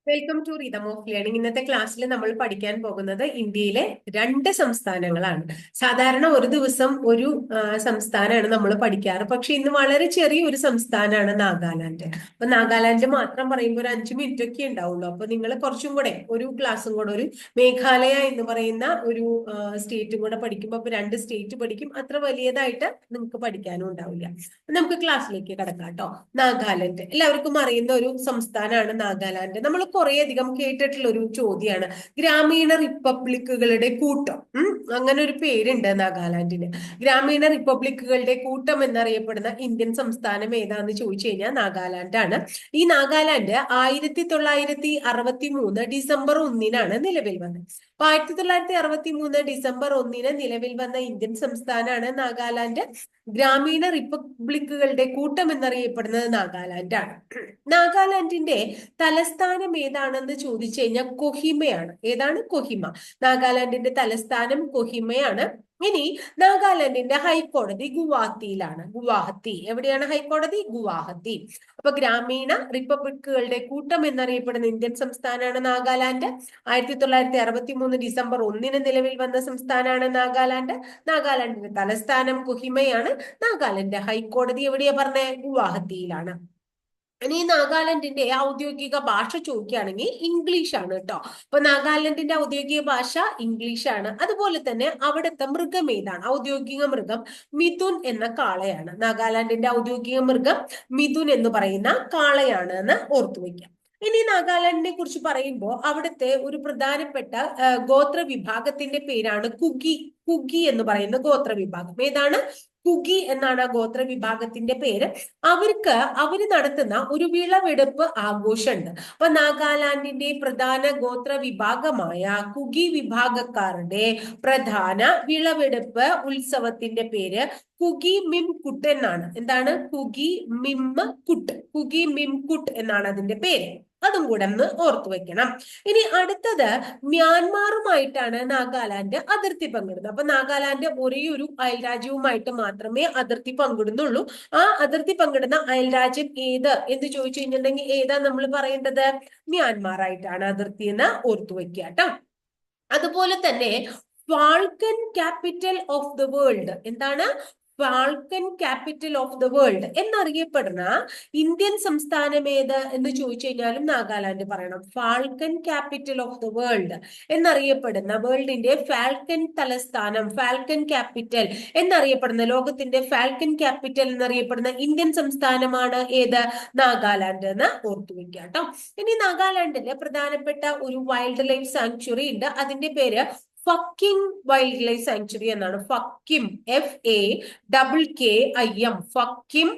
Welcome to rhythm of learning. ഇന്നത്തെ ക്ലാസ്സിൽ നമ്മൾ പഠിക്കാൻ പോകുന്നത് ഇന്ത്യയിലെ രണ്ട് സംസ്ഥാനങ്ങളാണ്. സാധാരണ ഒരു ദിവസം ഒരു സംസ്ഥാനമാണ് നമ്മൾ പഠിക്കാറ്. പക്ഷെ ഇന്ന് വളരെ ചെറിയ ഒരു സംസ്ഥാനമാണ് നാഗാലാൻഡ്. അപ്പൊ നാഗാലാൻഡ് മാത്രം പറയുമ്പോൾ ഒരു 5 മിനിറ്റ് ഒക്കെ ഉണ്ടാവുള്ളൂ. അപ്പൊ നിങ്ങൾ കുറച്ചും കൂടെ ഒരു ക്ലാസ്സും കൂടെ ഒരു മേഘാലയ എന്ന് പറയുന്ന ഒരു സ്റ്റേറ്റും കൂടെ പഠിക്കുമ്പോൾ അപ്പൊ 2 സ്റ്റേറ്റ് പഠിക്കും. അത്ര വലിയതായിട്ട് നിങ്ങൾക്ക് പഠിക്കാനും ഉണ്ടാവില്ല. നമുക്ക് ക്ലാസ്സിലേക്ക് കിടക്കാം കേട്ടോ. നാഗാലാൻഡ് എല്ലാവർക്കും അറിയുന്ന ഒരു സംസ്ഥാനമാണ് നാഗാലാൻഡ്. നമ്മൾ കുറേയധികം കേട്ടിട്ടുള്ള ഒരു ചോദ്യമാണ് ഗ്രാമീണ റിപ്പബ്ലിക്കുകളുടെ കൂട്ടം. അങ്ങനെ ഒരു പേരുണ്ട് നാഗാലാൻഡിന്. ഗ്രാമീണ റിപ്പബ്ലിക്കുകളുടെ കൂട്ടം എന്നറിയപ്പെടുന്ന ഇന്ത്യൻ സംസ്ഥാനം ഏതാന്ന് ചോദിച്ചു കഴിഞ്ഞാൽ നാഗാലാൻഡ് ആണ്. ഈ നാഗാലാൻഡ് 1963 ഡിസംബർ 1-നാണ് നിലവിൽ വന്നത്. അപ്പൊ 1963 ഡിസംബർ 1-ന് നിലവിൽ വന്ന ഇന്ത്യൻ സംസ്ഥാനമാണ് നാഗാലാൻഡ്. ഗ്രാമീണ റിപ്പബ്ലിക്കുകളുടെ കൂട്ടം എന്നറിയപ്പെടുന്നത് നാഗാലാൻഡ് ആണ്. നാഗാലാൻഡിന്റെ തലസ്ഥാനം ഏതാണെന്ന് ചോദിച്ചു കഴിഞ്ഞാൽ കൊഹിമയാണ്. ഏതാണ്? കൊഹിമ. നാഗാലാൻഡിന്റെ തലസ്ഥാനം കൊഹിമയാണ്. ഇനി നാഗാലാൻഡിന്റെ ഹൈക്കോടതി ഗുവാഹത്തിയിലാണ്. ഗുവാഹത്തി എവിടെയാണ് ഹൈക്കോടതി? ഗുവാഹത്തി. അപ്പൊ ഗ്രാമീണ റിപ്പബ്ലിക്കുകളുടെ കൂട്ടം എന്നറിയപ്പെടുന്ന ഇന്ത്യൻ സംസ്ഥാനമാണ് നാഗാലാൻഡ്. 1963 ഡിസംബർ 1-ന് നിലവിൽ വന്ന സംസ്ഥാനമാണ് നാഗാലാൻഡ്. നാഗാലാൻഡിന്റെ തലസ്ഥാനം കൊഹിമയാണ്. നാഗാലാൻഡ് ഹൈക്കോടതി എവിടെയാ പറഞ്ഞേ? ഗുവാഹത്തിയിലാണ്. ഇനി നാഗാലാൻഡിന്റെ ഔദ്യോഗിക ഭാഷ ചോദിക്കുകയാണെങ്കിൽ ഇംഗ്ലീഷ് ആണ് കേട്ടോ. അപ്പൊ നാഗാലാൻഡിന്റെ ഔദ്യോഗിക ഭാഷ ഇംഗ്ലീഷ് ആണ്. അതുപോലെ തന്നെ അവിടുത്തെ മൃഗം ഏതാണ്? ഔദ്യോഗിക മൃഗം മിഥുൻ എന്ന കാളയാണ്. നാഗാലാൻഡിന്റെ ഔദ്യോഗിക മൃഗം മിഥുൻ എന്ന് പറയുന്ന കാളയാണ് എന്ന് ഓർത്തു വയ്ക്കാം. ഇനി നാഗാലാൻഡിനെ കുറിച്ച് പറയുമ്പോൾ അവിടുത്തെ ഒരു പ്രധാനപ്പെട്ട ഗോത്ര വിഭാഗത്തിന്റെ പേരാണ് കുക്കി. കുക്കി എന്ന് പറയുന്ന ഗോത്ര വിഭാഗം. ഏതാണ്? കുക്കി എന്നാണ് ആ ഗോത്ര വിഭാഗത്തിന്റെ പേര്. അവര് നടത്തുന്ന ഒരു വിളവെടുപ്പ് ആഘോഷമുണ്ട്. അപ്പൊ നാഗാലാൻഡിന്റെ പ്രധാന ഗോത്ര വിഭാഗമായ കുക്കി വിഭാഗക്കാരുടെ പ്രധാന വിളവെടുപ്പ് ഉത്സവത്തിന്റെ പേര് കുക്കി മിം കുട്ട് എന്നാണ്. എന്താണ്? കുക്കി മിം കുട്ട്. കുക്കി മിം കുട്ട് എന്നാണ് അതിന്റെ പേര്. അതും കൂടെ ഒന്ന് ഓർത്തു വെക്കണം. ഇനി അടുത്തത് മ്യാൻമാറുമായിട്ടാണ് നാഗാലാൻഡ് അതിർത്തി പങ്കിടുന്നത്. അപ്പൊ നാഗാലാൻഡ് ഒരേ ഒരു അയൽരാജ്യവുമായിട്ട് മാത്രമേ അതിർത്തി പങ്കിടുന്നുള്ളൂ. ആ അതിർത്തി പങ്കിടുന്ന അയൽരാജ്യം ഏത് എന്ന് ചോദിച്ചു കഴിഞ്ഞിട്ടുണ്ടെങ്കിൽ ഏതാ നമ്മൾ പറയേണ്ടത്? മ്യാൻമാർ ആയിട്ടാണ് അതിർത്തി എന്ന് ഓർത്തു വെക്കുക കേട്ടോ. അതുപോലെ തന്നെ ഫാൾക്കൻ ക്യാപിറ്റൽ ഓഫ് ദ വേൾഡ്. എന്താണ്? ഫാൾക്കൻ ക്യാപിറ്റൽ ഓഫ് ദ വേൾഡ് എന്നറിയപ്പെടുന്ന ഇന്ത്യൻ സംസ്ഥാനം ഏത് എന്ന് ചോദിച്ചു കഴിഞ്ഞാലും നാഗാലാൻഡ് പറയണം. ഫാൾക്കൻ ക്യാപിറ്റൽ ഓഫ് ദ വേൾഡ് എന്നറിയപ്പെടുന്ന വേൾഡിന്റെ ഫാൽക്കൻ തലസ്ഥാനം, ഫാൽക്കൻ ക്യാപിറ്റൽ എന്നറിയപ്പെടുന്ന, ലോകത്തിന്റെ ഫാൽക്കൻ ക്യാപിറ്റൽ എന്നറിയപ്പെടുന്ന ഇന്ത്യൻ സംസ്ഥാനമാണ് ഏത്? നാഗാലാൻഡ് എന്ന് ഓർത്തു വെക്കുക കേട്ടോ. ഇനി നാഗാലാൻഡിലെ പ്രധാനപ്പെട്ട ഒരു വൈൽഡ് ലൈഫ് സാങ്ച്വറി ഉണ്ട്. അതിന്റെ പേര് ഫക്കിം വൈൽഡ് ലൈഫ് സാങ്ച്വറി എന്നാണ്. ഫക്കിം, FAKKIM, ഫക്കിം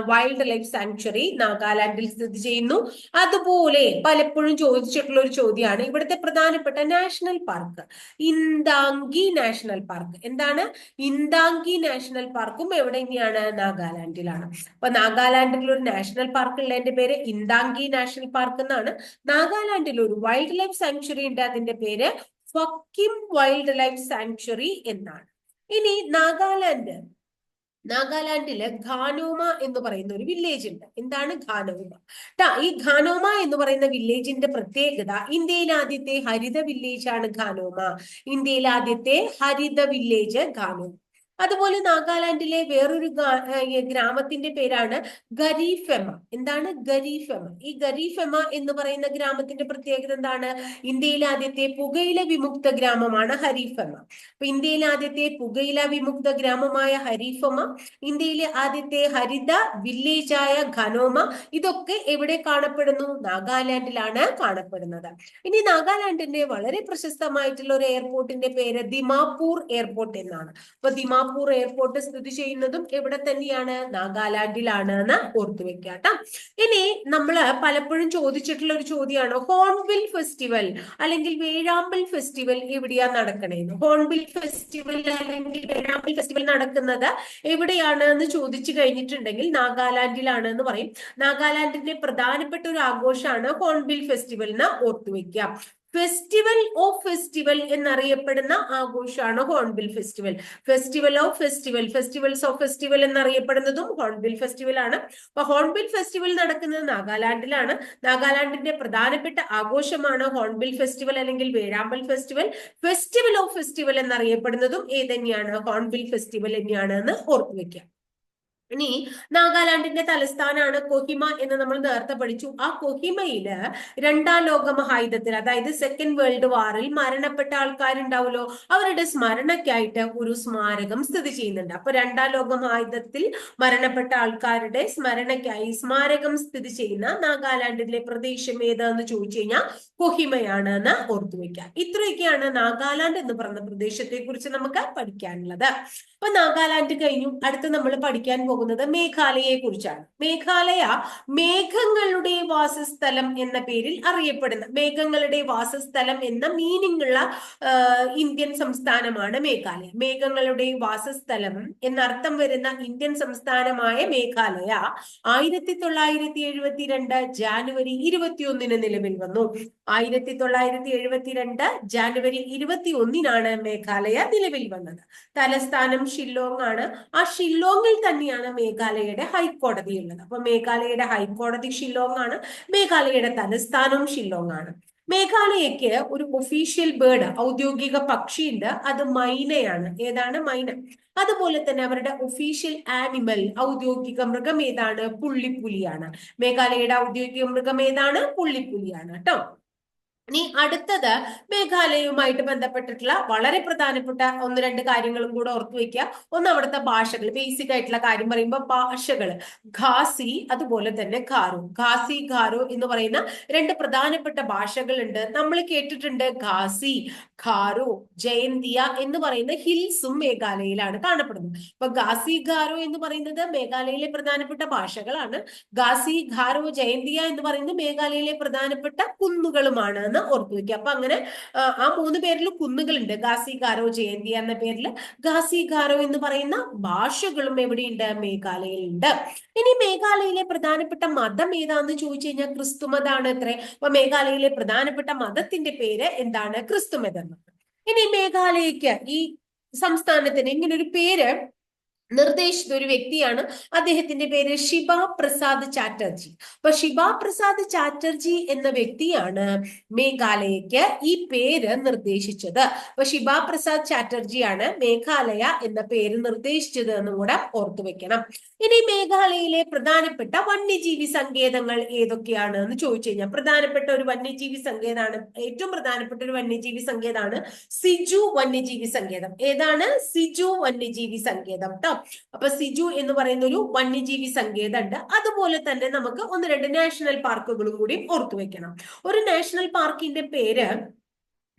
വൈൽഡ് ലൈഫ് സാങ്ച്വറി നാഗാലാൻഡിൽ സ്ഥിതി ചെയ്യുന്നു. അതുപോലെ പലപ്പോഴും ചോദിച്ചിട്ടുള്ള ഒരു ചോദ്യമാണ് ഇവിടുത്തെ പ്രധാനപ്പെട്ട നാഷണൽ പാർക്ക് ഇൻദാങ്കി നാഷണൽ പാർക്ക്. എന്താണ്? ഇൻദാങ്കി നാഷണൽ പാർക്കും എവിടെ തന്നെയാണ്? നാഗാലാൻഡിലാണ്. അപ്പൊ നാഗാലാൻഡിൽ ഒരു നാഷണൽ പാർക്ക് ഉള്ളതിന്റെ പേര് ഇൻദാങ്കി നാഷണൽ പാർക്ക് എന്നാണ്. നാഗാലാൻഡിൽ ഒരു വൈൽഡ് ലൈഫ് സാങ്ച്വറി ഉണ്ട്. അതിന്റെ പേര് ഫക്കിം വൈൽഡ് ലൈഫ് സാങ്ച്വറി എന്നാണ്. ഇനി നാഗാലാൻഡില് ഖാനോമ എന്ന് പറയുന്ന ഒരു വില്ലേജ് ഉണ്ട്. എന്താണ്? ഖാനോമ. ഈ ഖാനോമ എന്ന് പറയുന്ന വില്ലേജിന്റെ പ്രത്യേകത ഇന്ത്യയിലെ ആദ്യത്തെ ഹരിത വില്ലേജ് ആണ് ഖാനോമ. ഇന്ത്യയിലെ ആദ്യത്തെ ഹരിത വില്ലേജ് ഖാനോമ. അതുപോലെ നാഗാലാൻഡിലെ വേറൊരു ഗ്രാമത്തിന്റെ പേരാണ് ഗരീഫെമ. എന്താണ്? ഗരീഫെമ. ഈ ഗരീഫെമ എന്ന് പറയുന്ന ഗ്രാമത്തിന്റെ പ്രത്യേകത എന്താണ്? ഇന്ത്യയിലെ ആദ്യത്തെ പുകയില വിമുക്ത ഗ്രാമമാണ് ഹരീഫെമ. അപ്പൊ ഇന്ത്യയിലെ ആദ്യത്തെ പുകയില വിമുക്ത ഗ്രാമമായ ഹരീഫെമ, ഇന്ത്യയിലെ ആദ്യത്തെ ഹരിത വില്ലേജായ ഖനോമ, ഇതൊക്കെ എവിടെ കാണപ്പെടുന്നു? നാഗാലാൻഡിലാണ് കാണപ്പെടുന്നത്. ഇനി നാഗാലാൻഡിന്റെ വളരെ പ്രശസ്തമായിട്ടുള്ള ഒരു എയർപോർട്ടിന്റെ പേര് ദിമാപൂർ എയർപോർട്ട് എന്നാണ്. അപ്പൊ ദിമാപൂർ എയർപോർട്ട് സ്ഥിതി ചെയ്യുന്നതും എവിടെ തന്നെയാണ്? നാഗാലാൻഡിലാണ് എന്ന് ഓർത്തു വെക്കാട്ടോ. ഇനി നമ്മള് പലപ്പോഴും ചോദിച്ചിട്ടുള്ള ഒരു ചോദ്യമാണ് ഹോൺബിൽ ഫെസ്റ്റിവൽ അല്ലെങ്കിൽ വേഴാമ്പൽ ഫെസ്റ്റിവൽ എവിടെയാ നടക്കണേന്ന്. ഹോൺബിൽ ഫെസ്റ്റിവൽ അല്ലെങ്കിൽ വേഴാമ്പൽ ഫെസ്റ്റിവൽ നടക്കുന്നത് എവിടെയാണ് എന്ന് ചോദിച്ചു കഴിഞ്ഞിട്ടുണ്ടെങ്കിൽ നാഗാലാൻഡിലാണ് എന്ന് പറയും. നാഗാലാൻഡിന്റെ പ്രധാനപ്പെട്ട ഒരു ആഘോഷമാണ് ഹോൺബിൽ ഫെസ്റ്റിവൽ എന്ന് ഓർത്തു വെക്കുക. ഫെസ്റ്റിവൽ ഓഫ് ഫെസ്റ്റിവൽ എന്നറിയപ്പെടുന്ന ആഘോഷമാണ് Hornbill festival. Festival of festival, festivals of festival എന്നറിയപ്പെടുന്നതും ഹോൺബിൽ ഫെസ്റ്റിവൽ ആണ്. അപ്പൊ ഹോൺബിൽ ഫെസ്റ്റിവൽ നടക്കുന്നത് നാഗാലാൻഡിലാണ്. നാഗാലാൻഡിന്റെ പ്രധാനപ്പെട്ട ആഘോഷമാണ് ഹോൺബിൽ ഫെസ്റ്റിവൽ അല്ലെങ്കിൽ വേഴാമ്പൽ ഫെസ്റ്റിവൽ. ഫെസ്റ്റിവൽ ഓഫ് ഫെസ്റ്റിവൽ എന്നറിയപ്പെടുന്നതും ഏതന്നെയാണ്? ഹോൺബിൽ ഫെസ്റ്റിവൽ തന്നെയാണ് എന്ന് ഓർത്തുവെക്കാം. ഇനി നാഗാലാൻഡിന്റെ തലസ്ഥാനാണ് കൊഹിമ എന്ന് നമ്മൾ നേരത്തെ പഠിച്ചു. ആ കൊഹിമയില് രണ്ടാം ലോക മഹായുദ്ധത്തിൽ, അതായത് സെക്കൻഡ് വേൾഡ് വാറിൽ മരണപ്പെട്ട ആൾക്കാരുണ്ടാവുമല്ലോ, അവരുടെ സ്മരണയ്ക്കായിട്ട് ഒരു സ്മാരകം സ്ഥിതി ചെയ്യുന്നുണ്ട്. അപ്പൊ രണ്ടാം ലോക മഹായുദ്ധത്തിൽ മരണപ്പെട്ട ആൾക്കാരുടെ സ്മരണയ്ക്കായി സ്മാരകം സ്ഥിതി ചെയ്യുന്ന നാഗാലാൻഡിലെ പ്രദേശം ഏതാന്ന് ചോദിച്ചു കഴിഞ്ഞാൽ കൊഹിമയാണ് എന്ന് ഓർത്തുവെക്കാം. ഇത്രയൊക്കെയാണ് നാഗാലാൻഡ് എന്ന് പറയുന്ന പ്രദേശത്തെ കുറിച്ച് നമുക്ക് പഠിക്കാനുള്ളത്. അപ്പൊ നാഗാലാൻഡ് കഴിഞ്ഞു. അടുത്ത് നമ്മൾ പഠിക്കാൻ പോകുന്നത് മേഘാലയയെ കുറിച്ചാണ്. മേഘാലയ മേഘങ്ങളുടെ വാസസ്ഥലം എന്ന പേരിൽ അറിയപ്പെടുന്ന, മേഘങ്ങളുടെ വാസസ്ഥലം എന്ന മീനിങ് ഉള്ള ഇന്ത്യൻ സംസ്ഥാനമാണ് മേഘാലയ. മേഘങ്ങളുടെ വാസസ്ഥലം എന്നർത്ഥം വരുന്ന ഇന്ത്യൻ സംസ്ഥാനമായ മേഘാലയ 1972 ജാനുവരി 21 നിലവിൽ വന്നു. 1972 ജാനുവരി 21 മേഘാലയ നിലവിൽ വന്നത്. തലസ്ഥാനം ഷില്ലോങ് ആണ്. ആ ഷില്ലോങ്ങിൽ തന്നെയാണ് മേഘാലയയുടെ ഹൈക്കോടതി ഉള്ളത്. അപ്പൊ മേഘാലയയുടെ ഹൈക്കോടതി ഷില്ലോങ് ആണ്. മേഘാലയയുടെ തലസ്ഥാനവും ഷില്ലോങ് ആണ്. മേഘാലയക്ക് ഒരു ഒഫീഷ്യൽ ബേർഡ്, ഔദ്യോഗിക പക്ഷിയുണ്ട്. അത് മൈനയാണ്. ഏതാണ്? മൈന. അതുപോലെ തന്നെ അവരുടെ ഒഫീഷ്യൽ ആനിമൽ, ഔദ്യോഗിക മൃഗം ഏതാണ്? പുള്ളിപ്പുലിയാണ്. മേഘാലയയുടെ ഔദ്യോഗിക മൃഗം ഏതാണ്? പുള്ളിപ്പുലിയാണ് കേട്ടോ. ഇനി അടുത്തത് മേഘാലയവുമായിട്ട് ബന്ധപ്പെട്ടിട്ടുള്ള വളരെ പ്രധാനപ്പെട്ട ഒന്ന് രണ്ട് കാര്യങ്ങളും കൂടെ ഓർത്തു വെക്കുക. ഒന്ന് അവിടുത്തെ ഭാഷകൾ, ബേസിക് ആയിട്ടുള്ള കാര്യം പറയുമ്പോൾ ഭാഷകൾ ഖാസി അതുപോലെ തന്നെ ഖാരോ. ഖാസി ഖാരോ എന്ന് പറയുന്ന രണ്ട് പ്രധാനപ്പെട്ട ഭാഷകളുണ്ട്. നമ്മൾ കേട്ടിട്ടുണ്ട് ഖാസി, ഖാരോ, ജയന്തിയ എന്ന് പറയുന്ന ഹിൽസും മേഘാലയയിലാണ് കാണപ്പെടുന്നത്. അപ്പൊ ഖാസി ഖാരോ എന്ന് പറയുന്നത് മേഘാലയയിലെ പ്രധാനപ്പെട്ട ഭാഷകളാണ്. ഖാസി ഖാരോ ജയന്തിയ എന്ന് പറയുന്നത് മേഘാലയയിലെ പ്രധാനപ്പെട്ട കുന്നുകളുമാണ് എന്ന് ഓർത്തു വെക്കുക. അപ്പൊ അങ്ങനെ ആ മൂന്ന് പേരിൽ കുന്നുകളുണ്ട്. ഖാസി ഖാരോ ജയന്തിയ എന്ന പേരിൽ ഖാസി ഖാരോ എന്ന് പറയുന്ന ഭാഷകളും എവിടെയുണ്ട്? മേഘാലയയിലുണ്ട്. ഇനി മേഘാലയയിലെ പ്രധാനപ്പെട്ട മതം ഏതാന്ന് ചോദിച്ചു കഴിഞ്ഞാൽ ക്രിസ്തു മതമാണ് അത്രേ. അപ്പൊ മേഘാലയയിലെ പ്രധാനപ്പെട്ട മതത്തിന്റെ പേര് എന്താണ്? ക്രിസ്തു മതം. ഇനി മേഘാലയക്ക്, ഈ സംസ്ഥാനത്തിന് ഇങ്ങനെ ഒരു പേര് നിർദ്ദേശിച്ച ഒരു വ്യക്തിയാണ്. അദ്ദേഹത്തിന്റെ പേര് ശിബ പ്രസാദ് ചാറ്റർജി. അപ്പൊ ശിബ പ്രസാദ് ചാറ്റർജി എന്ന വ്യക്തിയാണ് മേഘാലയക്ക് ഈ പേര് നിർദ്ദേശിച്ചത്. അപ്പൊ ശിബ പ്രസാദ് ചാറ്റർജിയാണ് മേഘാലയ എന്ന പേര് നിർദ്ദേശിച്ചത് എന്നും കൂടെ ഓർത്തു വെക്കണം. ഇനി മേഘാലയയിലെ പ്രധാനപ്പെട്ട വന്യജീവി സങ്കേതങ്ങൾ ഏതൊക്കെയാണ് എന്ന് ചോദിച്ചു കഴിഞ്ഞാൽ, പ്രധാനപ്പെട്ട ഒരു വന്യജീവി സങ്കേതമാണ്, ഏറ്റവും പ്രധാനപ്പെട്ട ഒരു വന്യജീവി സങ്കേതമാണ് സിജു വന്യജീവി സങ്കേതം. ഏതാണ്? സിജു വന്യജീവി സങ്കേതം ട്ടോ. അപ്പൊ സിജു എന്ന് പറയുന്ന ഒരു വന്യജീവി സങ്കേതം ഉണ്ട്. അതുപോലെ തന്നെ നമുക്ക് ഒന്ന് രണ്ട് നാഷണൽ പാർക്കുകളും കൂടി ഓർത്തു വെക്കണം. ഒരു നാഷണൽ പാർക്കിന്റെ പേര്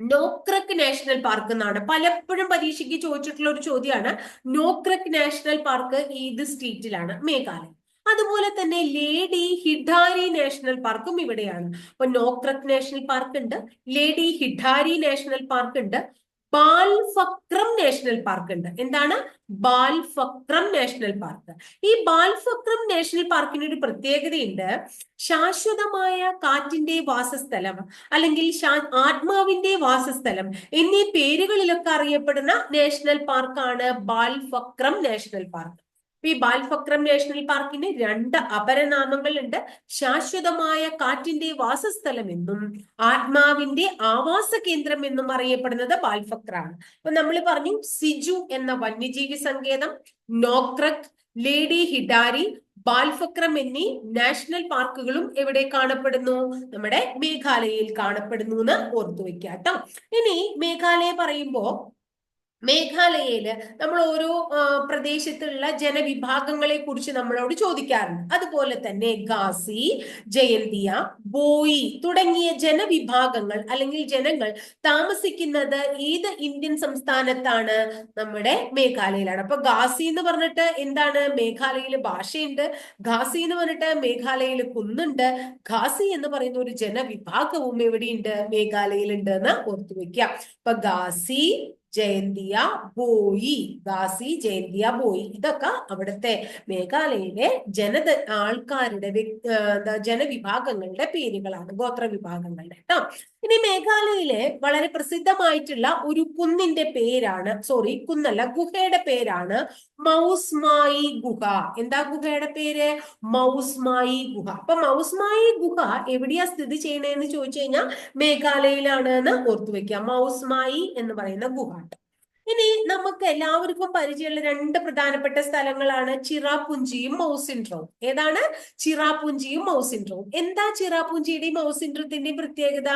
നോക്രക് നാഷണൽ പാർക്ക് എന്നാണ്. പലപ്പോഴും പരീക്ഷയ്ക്ക് ചോദിച്ചിട്ടുള്ള ഒരു ചോദ്യമാണ്. നോക്രക് നാഷണൽ പാർക്ക് ഏത് സ്റ്റേറ്റിലാണ്? മേഘാലയ. അതുപോലെ തന്നെ ലേഡി ഹിഡാരി നാഷണൽ പാർക്കും ഇവിടെയാണ്. അപ്പൊ നോക്രക് നാഷണൽ പാർക്ക് ഉണ്ട്, ലേഡി ഹിഡാരി നാഷണൽ പാർക്ക് ഉണ്ട്, ബാൽഫക്രം നാഷണൽ പാർക്ക് ഉണ്ട്. എന്താണ്? Balphakram national park. ഈ ബാൽഫക്രം നാഷണൽ പാർക്കിന് ഒരു പ്രത്യേകതയുണ്ട്. ശാശ്വതമായ കാറ്റിന്റെ വാസസ്ഥലം അല്ലെങ്കിൽ ആത്മാവിന്റെ വാസസ്ഥലം എന്നീ പേരുകളിലൊക്കെ അറിയപ്പെടുന്ന നാഷണൽ പാർക്കാണ് ബാൽഫക്രം നാഷണൽ പാർക്ക്. ഈ ബാൽഫക്രം നാഷണൽ പാർക്കിന് രണ്ട് അപരനാമങ്ങളുണ്ട്. ശാശ്വതമായ കാറ്റിന്റെ വാസസ്ഥലം എന്നും ആത്മാവിന്റെ ആവാസ കേന്ദ്രം എന്നും അറിയപ്പെടുന്നത് ബാൽഫക്രാണ്. അപ്പൊ നമ്മൾ പറഞ്ഞു സിജു എന്ന വന്യജീവി സങ്കേതം, നോക്രക്, ലേഡി ഹിഡാരി, ബാൽഫക്രം എന്നീ നാഷണൽ പാർക്കുകളും എവിടെ കാണപ്പെടുന്നു? നമ്മുടെ മേഘാലയയിൽ കാണപ്പെടുന്നു എന്ന് ഓർത്തു വെക്കുക കേട്ടോ. ഇനി മേഘാലയ പറയുമ്പോ മേഘാലയയില് നമ്മൾ ഓരോ പ്രദേശത്തുള്ള ജനവിഭാഗങ്ങളെ കുറിച്ച് നമ്മളോട് ചോദിക്കാറുണ്ട്. അതുപോലെ തന്നെ ഖാസി, ജയന്തിയ, ബോയി തുടങ്ങിയ ജനവിഭാഗങ്ങൾ അല്ലെങ്കിൽ ജനങ്ങൾ താമസിക്കുന്നത് ഏത് ഇന്ത്യൻ സംസ്ഥാനത്താണ്? നമ്മുടെ മേഘാലയയിലാണ്. അപ്പൊ ഖാസി എന്ന് പറഞ്ഞിട്ട് എന്താണ്? മേഘാലയയില് ഭാഷയുണ്ട്. ഖാസി എന്ന് പറഞ്ഞിട്ട് മേഘാലയയിൽ കുന്നുണ്ട്. ഖാസി എന്ന് പറയുന്ന ഒരു ജനവിഭാഗവും എവിടെയുണ്ട്? മേഘാലയയിലുണ്ട് എന്ന് ഓർത്തു വെക്കുക. അപ്പൊ ഖാസി, ജയന്തിയ, ബോയി, ഖാസി, ജയന്തിയ, ബോയി ഇതൊക്കെ അവിടുത്തെ മേഘാലയയിലെ ആൾക്കാരുടെ ജനവിഭാഗങ്ങളുടെ പേരുകളാണ്, ഗോത്ര വിഭാഗങ്ങളുടെ കേട്ടോ. ഇനി മേഘാലയയിലെ വളരെ പ്രസിദ്ധമായിട്ടുള്ള ഒരു കുന്നിന്റെ പേരാണ്, സോറി കുന്നല്ല, ഗുഹയുടെ പേരാണ് മൗസ്മായി ഗുഹ. എന്താ ഗുഹയുടെ പേര്? മൗസ്മായി ഗുഹ. അപ്പൊ മൗസ്മായി ഗുഹ എവിടെയാ സ്ഥിതി ചെയ്യണേന്ന് ചോദിച്ചു കഴിഞ്ഞാൽ മേഘാലയയിലാണ് എന്ന് ഓർത്തു വെക്കുക. മൗസ്മായി എന്ന് പറയുന്ന ഗുഹ. ഇനി നമുക്ക് എല്ലാവർക്കും പരിചയമുള്ള രണ്ട് പ്രധാനപ്പെട്ട സ്ഥലങ്ങളാണ് ചിറാപുഞ്ചിയും മൗസിൻഡ്രോം. ഏതാണ്? ചിറാപുഞ്ചിയും മൗസിൻഡ്രോം. എന്താ ചിറാപുഞ്ചിയുടെയും മൗസിൻഡ്രത്തിന്റെയും പ്രത്യേകത?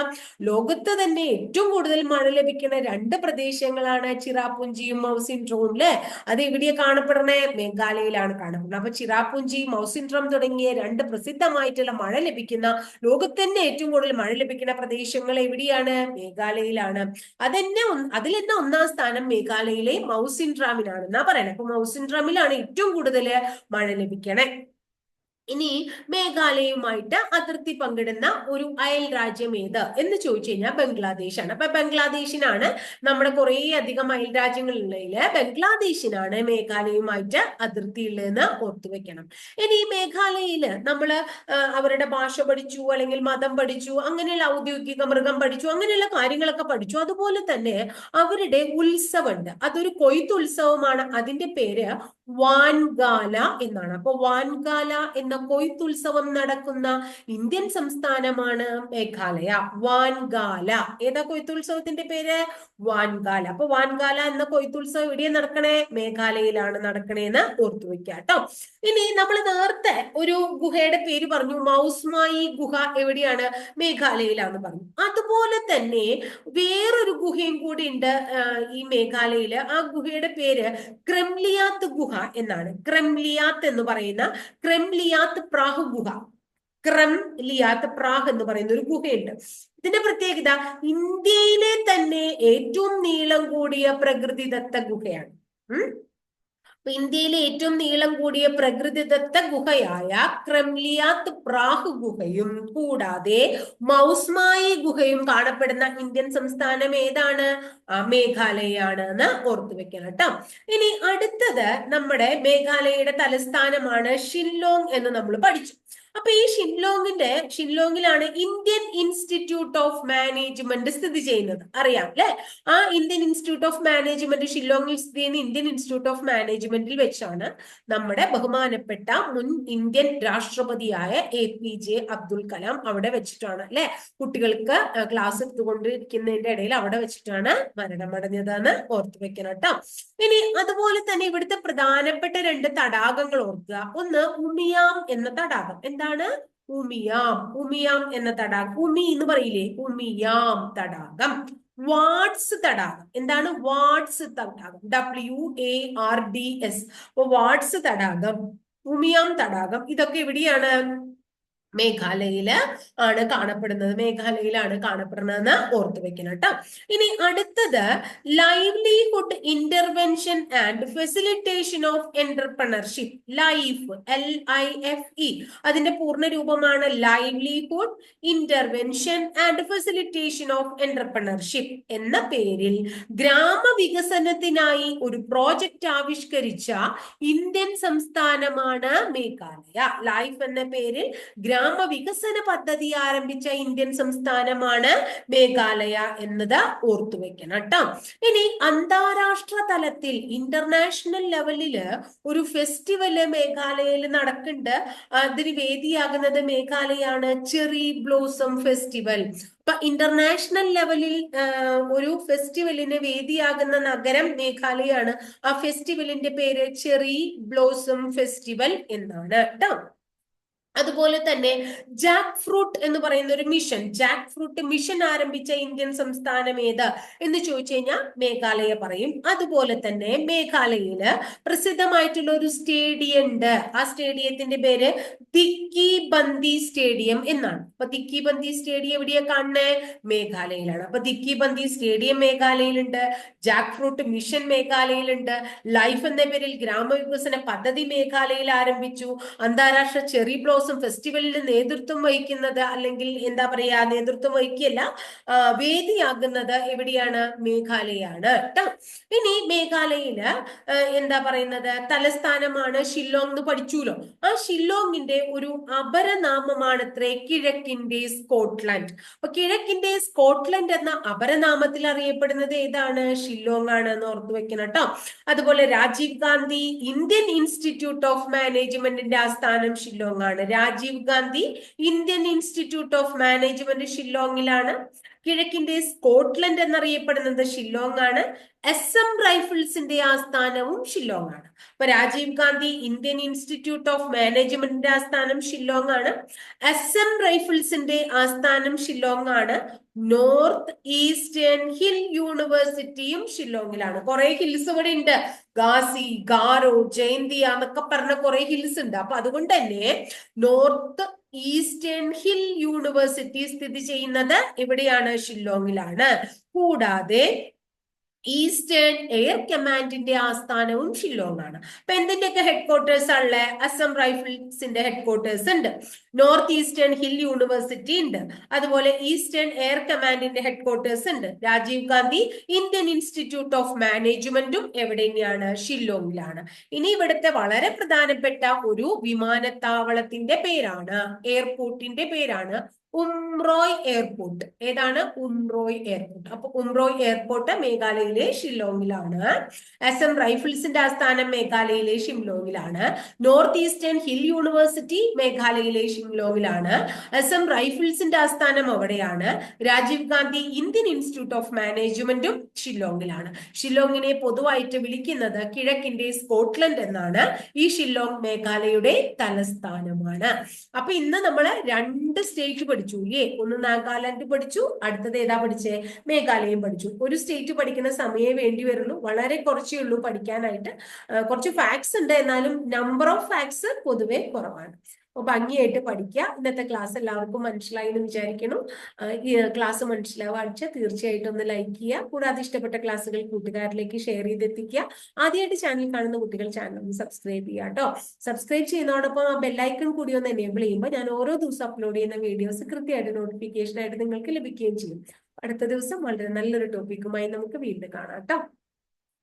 ലോകത്ത് തന്നെ ഏറ്റവും കൂടുതൽ മഴ ലഭിക്കുന്ന രണ്ട് പ്രദേശങ്ങളാണ് ചിറാപുഞ്ചിയും മൗസിൻഡ്രോം. അല്ലെ? അത് എവിടെയാ കാണപ്പെടണേ? മേഘാലയയിലാണ് കാണപ്പെടുന്നത്. അപ്പൊ ചിറാപുഞ്ചി, മൗസിൻഡ്രോം തുടങ്ങിയ രണ്ട് പ്രസിദ്ധമായിട്ടുള്ള മഴ ലഭിക്കുന്ന, ലോകത്ത് തന്നെ ഏറ്റവും കൂടുതൽ മഴ ലഭിക്കുന്ന പ്രദേശങ്ങൾ എവിടെയാണ്? മേഘാലയയിലാണ്. അതിൽ തന്നെ ഒന്നാം സ്ഥാനം മേഘാലയയിലെ മൗസിൻഡ്രാമിനാണെന്നാ പറയുന്നത്. അപ്പൊ മൗസിൻഡ്രാമിലാണ് ഏറ്റവും കൂടുതൽ മഴ ലഭിക്കണേ. ഇനി മേഘാലയയുമായിട്ട് അതിർത്തി പങ്കിടുന്ന ഒരു അയൽ രാജ്യം ഏത് എന്ന് ചോദിച്ചു കഴിഞ്ഞാൽ ബംഗ്ലാദേശാണ്. അപ്പൊ ബംഗ്ലാദേശിനാണ്, നമ്മുടെ കുറെ അധികം അയൽ രാജ്യങ്ങളുള്ളതില് ബംഗ്ലാദേശിനാണ് മേഘാലയയുമായിട്ട് അതിർത്തി ഉള്ളതെന്ന് ഓർത്തു വെക്കണം. ഇനി മേഘാലയയില് നമ്മള് അവരുടെ ഭാഷ പഠിച്ചു, അല്ലെങ്കിൽ മതം പഠിച്ചു, അങ്ങനെയുള്ള ഔദ്യോഗിക മൃഗം പഠിച്ചു, അങ്ങനെയുള്ള കാര്യങ്ങളൊക്കെ പഠിച്ചു. അതുപോലെ തന്നെ അവരുടെ ഉത്സവമുണ്ട്. അതൊരു കൊയ്ത്തുത്സവമാണ്. അതിന്റെ പേര് വാൻഗാല എന്നാണ്. അപ്പൊ വാൻഗാല എന്ന കൊയ്ത്തുത്സവം നടക്കുന്ന ഇന്ത്യൻ സംസ്ഥാനമാണ് മേഘാലയ. വാൻഗാല. ഏതാ കൊയ്ത്തുത്സവത്തിന്റെ പേര്? വാൻഗാല. അപ്പൊ വാൻഗാല എന്ന കൊയ്ത്തുത്സവം എവിടെയാണ് നടക്കണേ? മേഘാലയയിലാണ് നടക്കണേന്ന് ഓർത്തു വെക്കുക കേട്ടോ. ഇനി നമ്മൾ നേരത്തെ ഒരു ഗുഹയുടെ പേര് പറഞ്ഞു, മൗസ്മായി ഗുഹ എവിടെയാണ്? മേഘാലയയിലാന്ന് പറഞ്ഞു. അതുപോലെ തന്നെ വേറൊരു ഗുഹയും കൂടി ഉണ്ട് ഈ മേഘാലയയില്. ആ ഗുഹയുടെ പേര് ക്രെംലിയാത്ത് ഗുഹ എന്നാണ്. ക്രെംലിയാത്ത് എന്ന് പറയുന്ന, ക്രെംലിയാത്ത് പ്രാഹ് ഗുഹ, ക്രെംലിയാത്ത് പ്രാഹ് എന്ന് പറയുന്ന ഒരു ഗുഹയുണ്ട്. ഇതിന്റെ പ്രത്യേകത ഇന്ത്യയിലെ തന്നെ ഏറ്റവും നീളം കൂടിയ പ്രകൃതിദത്ത ഗുഹയാണ്. ഇന്ത്യയിലെ ഏറ്റവും നീളം കൂടിയ പ്രകൃതിദത്ത ഗുഹയായ ക്രെംലിയാത്ത് പ്രാഹ് ഗുഹയും കൂടാതെ മൗസ്മായി ഗുഹയും കാണപ്പെടുന്ന ഇന്ത്യൻ സംസ്ഥാനം ഏതാണ്? മേഘാലയയാണ് എന്ന് ഓർത്തു വെക്കണം കേട്ടോ. ഇനി അടുത്തത് നമ്മുടെ മേഘാലയയുടെ തലസ്ഥാനമാണ് ഷില്ലോങ് എന്ന് നമ്മൾ പഠിച്ചു. അപ്പൊ ഈ ഷില്ലോങ്ങിലാണ് ഇന്ത്യൻ ഇൻസ്റ്റിറ്റ്യൂട്ട് ഓഫ് മാനേജ്മെന്റ് സ്ഥിതി ചെയ്യുന്നത്. അറിയാം അല്ലെ? ആ ഇന്ത്യൻ ഇൻസ്റ്റിറ്റ്യൂട്ട് ഓഫ് മാനേജ്മെന്റ് ഷില്ലോങ്ങിൽ സ്ഥിതി ചെയ്യുന്ന ഇന്ത്യൻ ഇൻസ്റ്റിറ്റ്യൂട്ട് ഓഫ് മാനേജ്മെന്റിൽ വെച്ചാണ് നമ്മുടെ ബഹുമാനപ്പെട്ട മുൻ ഇന്ത്യൻ രാഷ്ട്രപതിയായ APJ അബ്ദുൽ കലാം അവിടെ വെച്ചിട്ടാണ് അല്ലെ കുട്ടികൾക്ക് ക്ലാസ് എടുത്തുകൊണ്ടിരിക്കുന്നതിന്റെ ഇടയിൽ അവിടെ വെച്ചിട്ടാണ് മരണമടഞ്ഞതെന്ന് ഓർത്തു വെക്കണം കേട്ടോ. ഇനി അതുപോലെ തന്നെ ഇവിടുത്തെ പ്രധാനപ്പെട്ട രണ്ട് തടാകങ്ങൾ ഓർക്കുക. ഒന്ന് ഉമിയാം എന്ന തടാകം. എന്താണ്? ഉമിയാം എന്ന തടാകം. ഉമി എന്ന് പറയില്ലേ? ഉമിയാം തടാകം. വാട്സ് തടാകം. എന്താണ്? വാട്സ് തടാകം. WARDS. അപ്പൊ വാട്സ് തടാകം, ഉമിയാം തടാകം, ഇതൊക്കെ എവിടെയാണ്? മേഘാലയയിലാണ് കാണപ്പെടുന്നതെന്ന് ഓർത്തു വെക്കണം കേട്ടോ. ഇനി അടുത്തത് livelihood intervention and facilitation of entrepreneurship. LIFE. അതിന്റെ പൂർണ്ണ രൂപമാണ് livelihood intervention and facilitation of entrepreneurship എന്ന പേരിൽ ഗ്രാമവികസനത്തിനായി ഒരു പ്രോജക്റ്റ് ആവിഷ്കരിച്ച ഇന്ത്യൻ സംസ്ഥാനമാണ് മേഘാലയ. ലൈഫ് എന്ന പേരിൽ ഗ്രാമവികസന പദ്ധതി ആരംഭിച്ച ഇന്ത്യൻ സംസ്ഥാനമാണ് മേഘാലയ എന്നത് ഓർത്തു വെക്കണം കേട്ടോ. ഇനി അന്താരാഷ്ട്ര തലത്തിൽ, ഇന്റർനാഷണൽ ലെവലില് ഒരു ഫെസ്റ്റിവല് മേഘാലയയിൽ നടക്കുന്നുണ്ട്. അതിന് വേദിയാകുന്നത് മേഘാലയാണ്. Cherry blossom festival. അപ്പൊ ഇന്റർനാഷണൽ ലെവലിൽ ഒരു ഫെസ്റ്റിവലിന് വേദിയാകുന്ന നഗരം മേഘാലയാണ്. ആ ഫെസ്റ്റിവലിന്റെ പേര് ചെറി ബ്ലോസം ഫെസ്റ്റിവൽ എന്നാണ് കേട്ടോ. അതുപോലെ തന്നെ ജാക്ക് ഫ്രൂട്ട് എന്ന് പറയുന്ന ഒരു മിഷൻ, ജാക്ക് ഫ്രൂട്ട് മിഷൻ ആരംഭിച്ച ഇന്ത്യൻ സംസ്ഥാനം ഏത് എന്ന് ചോദിച്ചു കഴിഞ്ഞാൽ മേഘാലയ പറയും. അതുപോലെ തന്നെ മേഘാലയയില് പ്രസിദ്ധമായിട്ടുള്ള ഒരു സ്റ്റേഡിയം ഉണ്ട്. ആ സ്റ്റേഡിയത്തിന്റെ പേര് ദിക്കി ബന്ദി സ്റ്റേഡിയം എന്നാണ്. അപ്പൊ ദിക്കി ബന്ദി സ്റ്റേഡിയം എവിടെയാ കാണുന്നേ? മേഘാലയയിലാണ്. അപ്പൊ ദിക്കി ബന്ദി സ്റ്റേഡിയം മേഘാലയയിലുണ്ട്. ജാക്ക് ഫ്രൂട്ട് മിഷൻ മേഘാലയയിലുണ്ട്. ലൈഫ് എന്ന പേരിൽ ഗ്രാമവികസന പദ്ധതി മേഘാലയയിൽ ആരംഭിച്ചു. അന്താരാഷ്ട്ര ചെറി ബ്ലോസം ദിവസം ഫെസ്റ്റിവലിന് നേതൃത്വം വഹിക്കുന്നത്, അല്ലെങ്കിൽ എന്താ പറയാ, നേതൃത്വം വഹിക്കുകയല്ല, വേദിയാകുന്നത് എവിടെയാണ്? മേഘാലയാണ് കേട്ടോ. ഇനി മേഘാലയയില് എന്താ പറയുന്നത്, തലസ്ഥാനമാണ് ഷില്ലോങ് എന്ന് പഠിച്ചുല്ലോ. ആ ഷില്ലോങ്ങിന്റെ ഒരു അപരനാമമാണത്രേ കിഴക്കിന്റെ സ്കോട്ട്ലൻഡ്. അപ്പൊ കിഴക്കിന്റെ സ്കോട്ട്ലൻഡ് എന്ന അപരനാമത്തിൽ അറിയപ്പെടുന്നത് ഏതാണ്? ഷില്ലോങ് ആണ് എന്ന് ഓർത്തു വെക്കണം കേട്ടോ. അതുപോലെ Rajiv Gandhi Indian institute of മാനേജ്മെന്റിന്റെ ആസ്ഥാനം ഷില്ലോങ് ആണ്. Rajiv Gandhi Indian institute of Management ഷില്ലോങ്ങിലാണ്. കിഴക്കിന്റെ സ്കോട്ട്ലൻഡ് എന്നറിയപ്പെടുന്നത് ഷില്ലോങ് ആണ്. SM റൈഫിൾസിന്റെ ആസ്ഥാനവും ഷില്ലോങ് ആണ്. അപ്പൊ Rajiv Gandhi Indian institute of മാനേജ്മെന്റിന്റെ ആസ്ഥാനം ഷില്ലോങ് ആണ്. SM റൈഫിൾസിന്റെ ആസ്ഥാനം ഷില്ലോങ് ആണ്. നോർത്ത് ഈസ്റ്റേൺ ഹിൽ യൂണിവേഴ്സിറ്റിയും ഷില്ലോങ്ങിലാണ്. കുറെ ഹിൽസ് ഇവിടെ ഉണ്ട്, ഗാസി, ഗാരോ, ജയന്തിയ എന്നൊക്കെ പറഞ്ഞ കുറെ ഹിൽസ് ഉണ്ട്. അപ്പൊ അതുകൊണ്ട് തന്നെ നോർത്ത് ഈസ്റ്റേൺ ഹിൽ യൂണിവേഴ്സിറ്റി സ്ഥിതി ചെയ്യുന്നത് എവിടെയാണ്? ഷില്ലോങ്ങിലാണ്. കൂടാതെ ഈസ്റ്റേൺ എയർ കമാൻഡിന്റെ ആസ്ഥാനവും ഷില്ലോങ് ആണ്. അപ്പൊ എന്തിന്റെയൊക്കെ ഹെഡ്ക്വാർട്ടേഴ്സ് ആണല്ലേ? അസം റൈഫിൾസിന്റെ ഹെഡ്ക്വാർട്ടേഴ്സ് ഉണ്ട്, നോർത്ത് ഈസ്റ്റേൺ ഹിൽ യൂണിവേഴ്സിറ്റി ഉണ്ട്, അതുപോലെ ഈസ്റ്റേൺ എയർ കമാൻഡിന്റെ ഹെഡ്ക്വാർട്ടേഴ്സ് ഉണ്ട്. Rajiv Gandhi Indian institute of മാനേജ്മെന്റും എവിടെ തന്നെയാണ്? ഷില്ലോങ്ങിലാണ്. ഇനി ഇവിടുത്തെ വളരെ പ്രധാനപ്പെട്ട ഒരു വിമാനത്താവളത്തിന്റെ പേരാണ്, എയർപോർട്ടിന്റെ പേരാണ് ഉംറോയ് എയർപോർട്ട്. ഏതാണ്? ഉംറോയ് എയർപോർട്ട്. അപ്പൊ ഉംറോയ് എയർപോർട്ട് മേഘാലയയിലെ ഷില്ലോങ്ങിലാണ്. അസം റൈഫിൾസിന്റെ ആസ്ഥാനം മേഘാലയയിലെ ഷില്ലോങ്ങിലാണ്. നോർത്ത് ഈസ്റ്റേൺ ഹിൽ യൂണിവേഴ്സിറ്റി മേഘാലയയിലെ ഷില്ലോങ്ങിലാണ്. അസം റൈഫിൾസിന്റെ ആസ്ഥാനം അവിടെയാണ്. Rajiv Gandhi Indian institute of മാനേജ്മെന്റും ഷില്ലോങ്ങിലാണ്. ഷില്ലോങ്ങിനെ പൊതുവായിട്ട് വിളിക്കുന്നത് കിഴക്കിന്റെ സ്കോട്ട്ലൻഡ് എന്നാണ്. ഈ ഷില്ലോങ് മേഘാലയയുടെ തലസ്ഥാനമാണ്. അപ്പൊ ഇന്ന് നമ്മള് 2 സ്റ്റേറ്റ് പഠിച്ചു ഇല്ലേ? ഒന്ന് നാഗാലാൻഡ് പഠിച്ചു, അടുത്തത് ഏതാ പഠിച്ചേ? മേഘാലയം പഠിച്ചു. ഒരു സ്റ്റേറ്റ് പഠിക്കുന്ന സമയം വേണ്ടി വരുള്ളൂ, വളരെ കുറച്ചേ ഉള്ളൂ പഠിക്കാനായിട്ട്. കുറച്ച് ഫാക്ട്സ് ഉണ്ട്, എന്നാലും നമ്പർ ഓഫ് ഫാക്ട്സ് പൊതുവെ കുറവാണ്. അപ്പൊ ഭംഗിയായിട്ട് പഠിക്കുക. ഇന്നത്തെ ക്ലാസ് എല്ലാവർക്കും മനസ്സിലായി എന്ന് വിചാരിക്കണം. ഈ ക്ലാസ് മനസ്സിലാവാഴ്ച തീർച്ചയായിട്ടും ഒന്ന് ലൈക്ക് ചെയ്യുക. കൂടാതെ ഇഷ്ടപ്പെട്ട ക്ലാസ്സുകൾ കൂട്ടുകാരിലേക്ക് ഷെയർ ചെയ്തെത്തിക്കുക. ആദ്യമായിട്ട് ചാനൽ കാണുന്ന കുട്ടികൾ ചാനൽ ഒന്ന് സബ്സ്ക്രൈബ് ചെയ്യുക കേട്ടോ. സബ്സ്ക്രൈബ് ചെയ്യുന്നതോടൊപ്പം ആ ബെല്ലൈക്കൺ കൂടി ഒന്ന് എനേബിൾ ചെയ്യുമ്പോൾ ഞാൻ ഓരോ ദിവസം അപ്ലോഡ് ചെയ്യുന്ന വീഡിയോസ് കൃത്യമായിട്ട് നോട്ടിഫിക്കേഷൻ ആയിട്ട് നിങ്ങൾക്ക് ലഭിക്കുകയും ചെയ്യും. അടുത്ത ദിവസം വളരെ നല്ലൊരു ടോപ്പിക്കുമായി നമുക്ക് വീണ്ടും കാണാം കേട്ടോ.